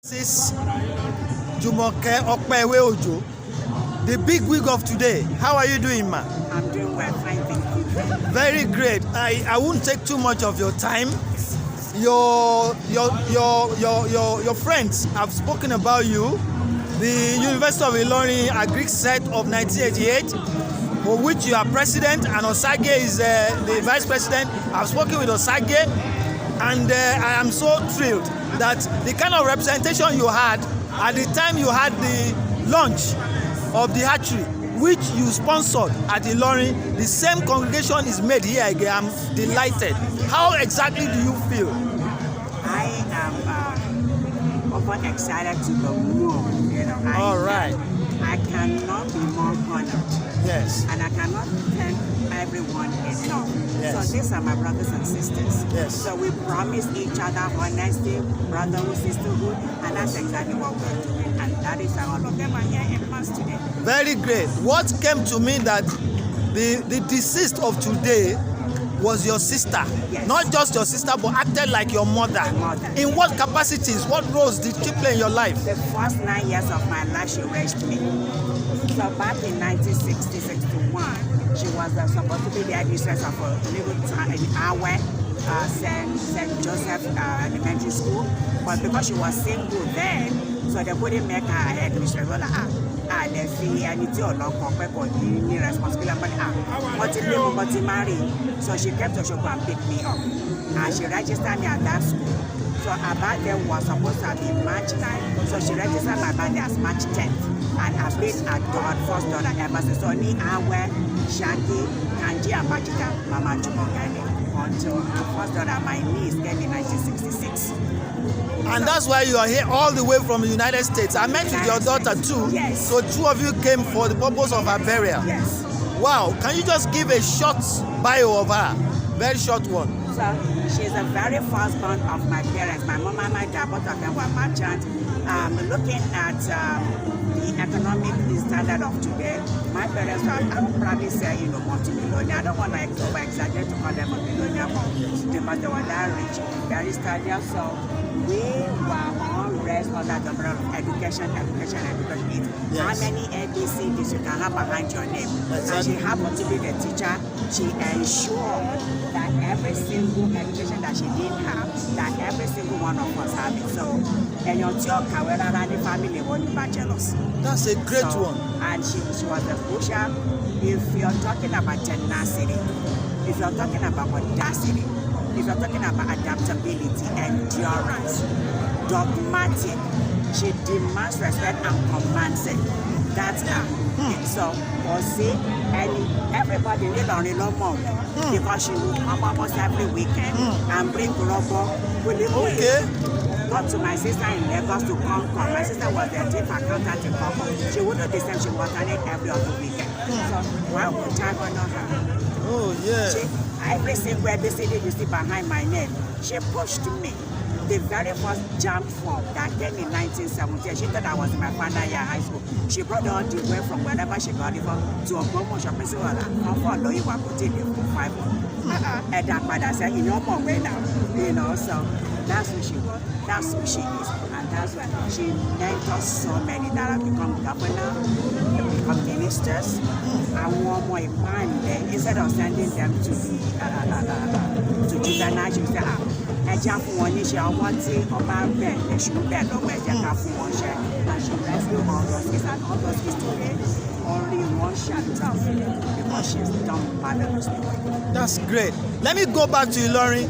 This is Jumoke Ojo-Ope-Ewe Ojo, the big wig of today. How are you doing, ma? I'm doing well, fine, thank you. Very great. I won't take too much of your time. Your friends have spoken about you. The University of Unilorin Agric set of 1988, for which you are president, and Osage is the vice president. I've spoken with Osage, and I am so thrilled that the kind of representation you had at the time you had the launch of the hatchery, which you sponsored at Ilorin, the same congregation is made here again. I'm delighted. How exactly do you feel? I am often excited to go home. All right. I cannot be more honored. Yes. And I cannot thank everyone enough. Yes. So these are my brothers and sisters. Yes. So we promise each other honesty, brotherhood, sisterhood, and that's exactly what we're doing. And that is how all of them are here in mass today. Very great. What came to me that the deceased of today was your sister. Yes. Not just your sister, but acted like your mother. In what capacities, what roles did she play in your life? The first 9 years of my life, she raised me. So back in 1960-61, she was supposed to be the headmistress of a little town in Awe, St. Joseph Elementary School. But because she was single then, so they couldn't make her headmistress. Well, they see anything or long responsibility. But married. So she kept to show and pick me up. And she registered me at that school. So her birthday was supposed to be March 9th. So she registered my birthday as March 10th. And I've been adored first daughter ever since. So me, Awe, Shaki, Kanji, and Majika, Mama Jumoke, until her first daughter, my niece, came in 1966. And that's why you are here all the way from the United States. I met with your daughter too. Yes. So two of you came for the purpose of her burial. Yes. Wow. Can you just give a short bio of her? Very short one. So she's the very firstborn of my parents. My mom and my dad, both of them were merchants. Looking at the economic standard of today, my parents were, I would probably say, multi-millionaire. I don't want to over-exaggerate to call them a millionaire, because they were that rich, very sturdy. So we were all raised under the umbrella of education. Yes. How many ABCDs you can have behind your name? Exactly. And she happened to be the teacher. She ensured that every single education that she didn't have, that every single one of us have it. So, and your family were bachelors. That's a great one. And she was a pusher. If you're talking about tenacity, if you're talking about audacity, if you're talking about adaptability, endurance, dogmatic, she demands respect and commands it. That's her. So, everybody need on the more because she will come almost every weekend and bring rubber. Okay. Got to my sister in Lagos to Concord. My sister was the chief accountant in Concord. She would do the same. She was on it every other weekend. So why would I honor her? Oh yeah. Every single ABCD you see behind my name, she pushed me. The very first jump form that came in 1970, she thought I was in my final year high school. She brought all the way from wherever she got it from to a promotion principal. I'm for you are putting it for 5 months. And that father said, in your mom way now. So that's who she was. That's who she is. And that's why she mentors so many that have become governor, become ministers, and one more man there. Instead of sending them to juvenile, she said, and she rescued all those kids and all those kids today. Only one shot because she's done marvelously. That's great. Let me go back to Ilorin.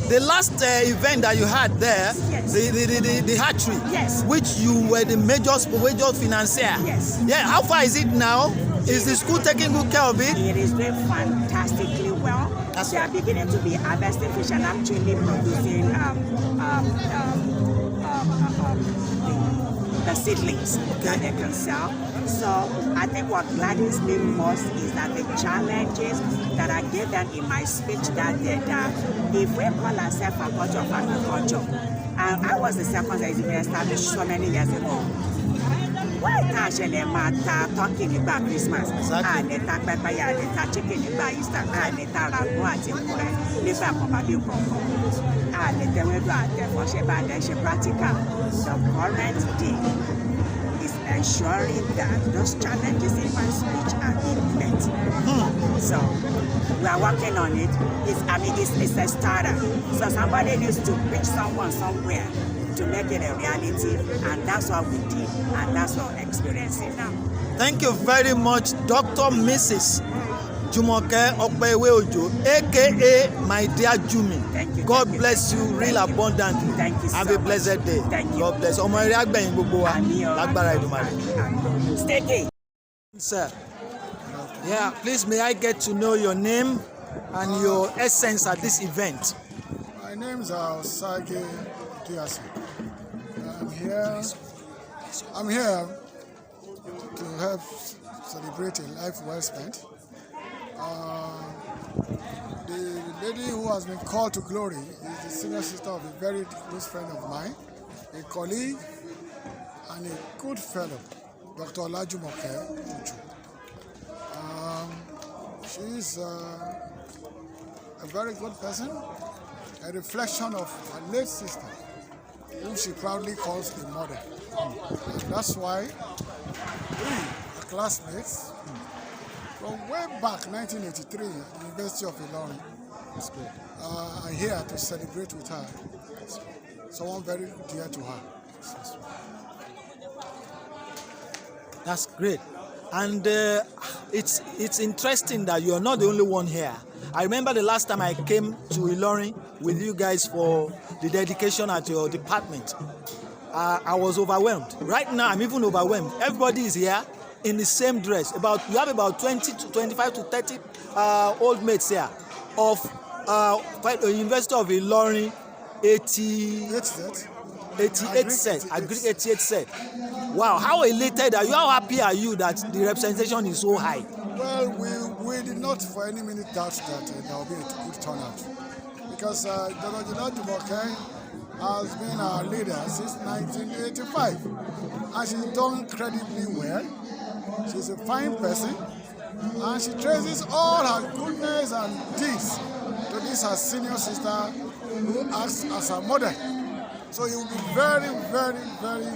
The last event that you had there, yes. the hatchery, yes. which you were the major financier. Yes. Yeah. How far is it now? Is the school taking good care of it? It is doing fantastically well. They are beginning to be harvesting fish and actually producing the seedlings that they can sell. So I think what gladdens me most is that the challenges that I gave them in my speech that day, that if we call ourselves a culture of agriculture, and I was the second that has been established so many years ago, why ta ṣẹlẹ̀ máa ta turkey nígbà Christmas? A lè ta pẹ́pẹ́yẹ, a lè ta chicken nígbà Easter, a lè ta ragun àti nkùrẹ́ nígbà kọ̀ọ̀bàbí kọ̀ọ̀kan. A lè tẹ̀wédú àtẹ̀fọ́ṣẹ́ bá dẹ̀ ṣe practical. The current day is ensuring that those challenges in my speech are being met. So we are working on it. It's a starter. So somebody needs to pitch someone somewhere to make it a reality, and that's what we did, and that's what we're experiencing now. Thank you very much, Dr. Mrs. Jumoke Ope-Ewe Ojo, aka my dear Jumi. Thank you. God bless you real abundantly. Thank you so Have a blessed day. Thank you. God bless. Ọmọ eré àgbẹ̀yìn gbogbo wa lágbára Èdùmàrè. Stay gay. Sir, yeah, please may I get to know your name and your essence at this event? My name is Ojo-Ope-Ewe. I'm here to help celebrate a life well spent. The lady who has been called to glory is the senior sister of a very close friend of mine, a colleague and a good fellow, Dr. Jumoke. She is a very good person, a reflection of her late sister, whom she proudly calls a mother. And that's why we, her classmates, from way back 1983 at the University of Unilorin, are here to celebrate with her. Someone very dear to her. That's great. And it's interesting that you're not the only one here. I remember the last time I came to Ilorin with you guys for the dedication at your department. I was overwhelmed. Right now, I'm even overwhelmed. Everybody is here in the same dress. You have about 20 to 25 to 30 old mates here of University of Ilorin 88 set, Agric 88 set. Wow, how elated are you? How happy are you that the representation is so high? Well, we did not for any minute doubt that there will be a good turnout, because Dr. Jumoke has been our leader since 1985, and she's done incredibly well. She's a fine person, and she traces all her goodness and deeds to this her senior sister who acts as her mother. So you will be very, very, very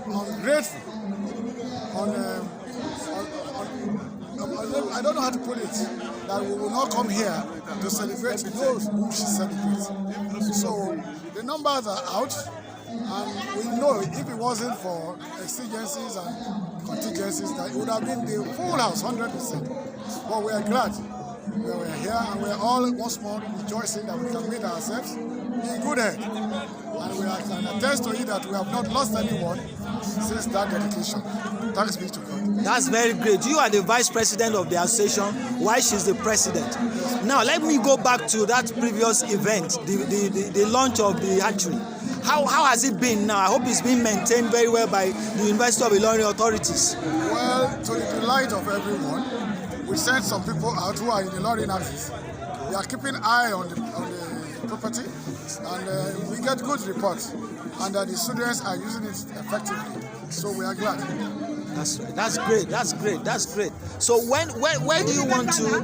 ungrateful. I don't know how to put it, that we will not come here to celebrate those whom she celebrates. So the numbers are out, and we know if it wasn't for exigencies and contingencies, that it would have been the full house, 100%. But we are glad we are here, and we are all once more rejoicing that we can meet ourselves in good health. And we can attest to it that we have not lost anyone since that dedication. Thanks be to God. That's very great. You are the vice president of the association, while she's the president. Yes. Now let me go back to that previous event, the launch of the hatchery. How has it been now? I hope it's been maintained very well by the University of Ilorin authorities. Well, to the delight of everyone, we sent some people out who are in the Ilorin axis. They are keeping an eye on the property, and we get good reports, and the students are using it effectively. So we are glad. That's great. That's great. So where do you want to?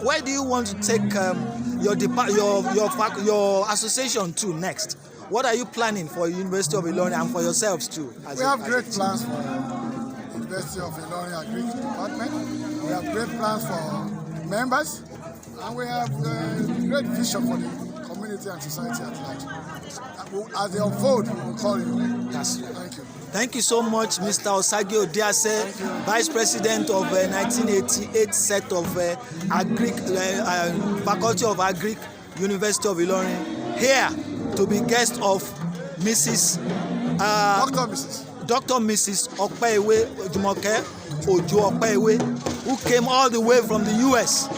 Where do you want to take your association to next? What are you planning for University of Ilorin and for yourselves too? We have great plans for University of Ilorin Agric department. We have great plans for members, and we have great vision for the community and society at large. As they unfold, we will call you. Thank you. Thank you so much, Mr. Ojo-Ope-Ewe, Vice President of 1988 set of Agric, Faculty of Agric, University of Ilorin, here to be guest of Dr. Mrs. Ope-Ewe Jumoke Ojo-Ope-Ewe, who came all the way from the US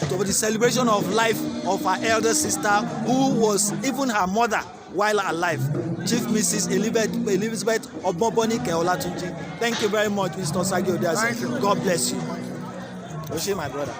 to the celebration of life of her elder sister, who was even her mother while alive, Chief Mrs. Elizabeth Obobonike Olatunji. Thank you very much, Mr. Ojo-Ope-Ewe. Thank you. God bless you. Oshe, my brother.